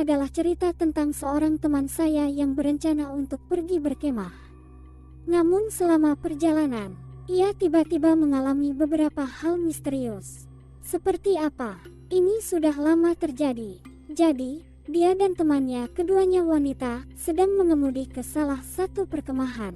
adalah cerita tentang seorang teman saya yang berencana untuk pergi berkemah. Namun selama perjalanan, ia tiba-tiba mengalami beberapa hal misterius. Seperti apa? Ini sudah lama terjadi. Jadi, dia dan temannya, keduanya wanita, sedang mengemudi ke salah satu perkemahan.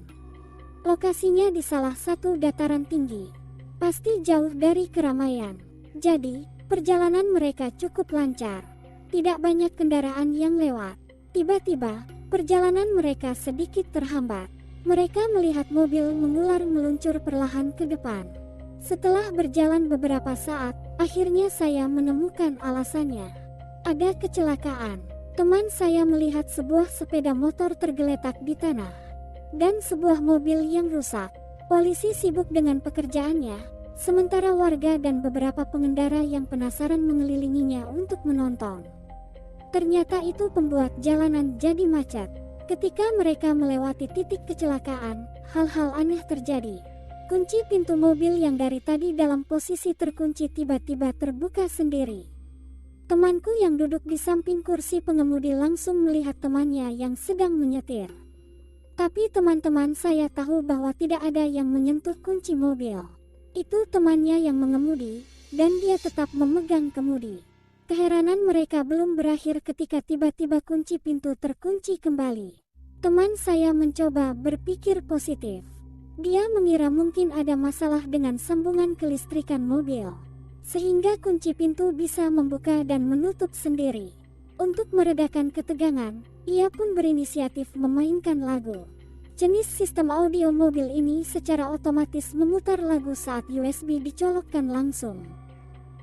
Lokasinya di salah satu dataran tinggi. Pasti jauh dari keramaian. Jadi, perjalanan mereka cukup lancar. Tidak banyak kendaraan yang lewat. Tiba-tiba, perjalanan mereka sedikit terhambat. Mereka melihat mobil mengular meluncur perlahan ke depan. Setelah berjalan beberapa saat, akhirnya saya menemukan alasannya. Ada kecelakaan. Teman saya melihat sebuah sepeda motor tergeletak di tanah dan sebuah mobil yang rusak. Polisi sibuk dengan pekerjaannya, sementara warga dan beberapa pengendara yang penasaran mengelilinginya untuk menonton. Ternyata itu pembuat jalanan jadi macet. Ketika mereka melewati titik kecelakaan, hal-hal aneh terjadi. Kunci pintu mobil yang dari tadi dalam posisi terkunci tiba-tiba terbuka sendiri. Temanku yang duduk di samping kursi pengemudi langsung melihat temannya yang sedang menyetir. Tapi teman-teman saya tahu bahwa tidak ada yang menyentuh kunci mobil. Itu temannya yang mengemudi, dan dia tetap memegang kemudi. Keheranan mereka belum berakhir ketika tiba-tiba kunci pintu terkunci kembali. Teman saya mencoba berpikir positif. Dia mengira mungkin ada masalah dengan sambungan kelistrikan mobil, sehingga kunci pintu bisa membuka dan menutup sendiri. Untuk meredakan ketegangan, ia pun berinisiatif memainkan lagu. Jenis sistem audio mobil ini secara otomatis memutar lagu saat USB dicolokkan langsung.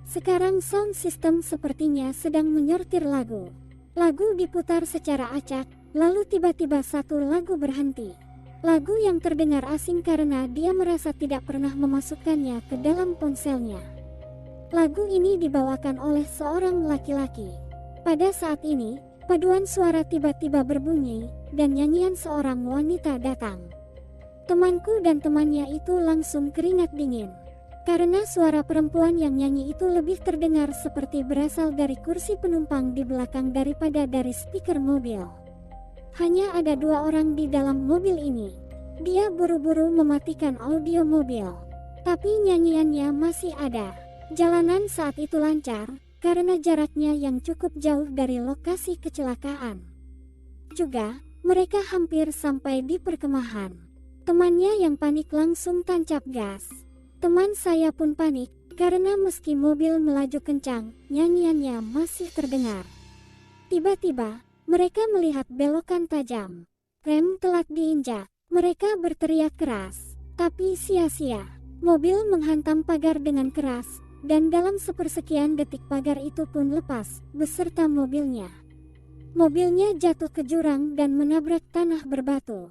Sekarang sound system sepertinya sedang menyortir lagu. Lagu diputar secara acak, lalu tiba-tiba satu lagu berhenti. Lagu yang terdengar asing karena dia merasa tidak pernah memasukkannya ke dalam ponselnya. Lagu ini dibawakan oleh seorang laki-laki. Pada saat ini, paduan suara tiba-tiba berbunyi, dan nyanyian seorang wanita datang. Temanku dan temannya itu langsung keringat dingin. Karena suara perempuan yang nyanyi itu lebih terdengar seperti berasal dari kursi penumpang di belakang daripada dari speaker mobil. Hanya ada 2 orang di dalam mobil ini. Dia buru-buru mematikan audio mobil. Tapi nyanyiannya masih ada. Jalanan saat itu lancar, karena jaraknya yang cukup jauh dari lokasi kecelakaan. Juga, mereka hampir sampai di perkemahan. Temannya yang panik langsung tancap gas. Teman saya pun panik, karena meski mobil melaju kencang, nyanyiannya masih terdengar. Tiba-tiba, mereka melihat belokan tajam. Rem telat diinjak, mereka berteriak keras, tapi sia-sia. Mobil menghantam pagar dengan keras, dan dalam sepersekian detik pagar itu pun lepas, beserta mobilnya. Mobilnya jatuh ke jurang dan menabrak tanah berbatu.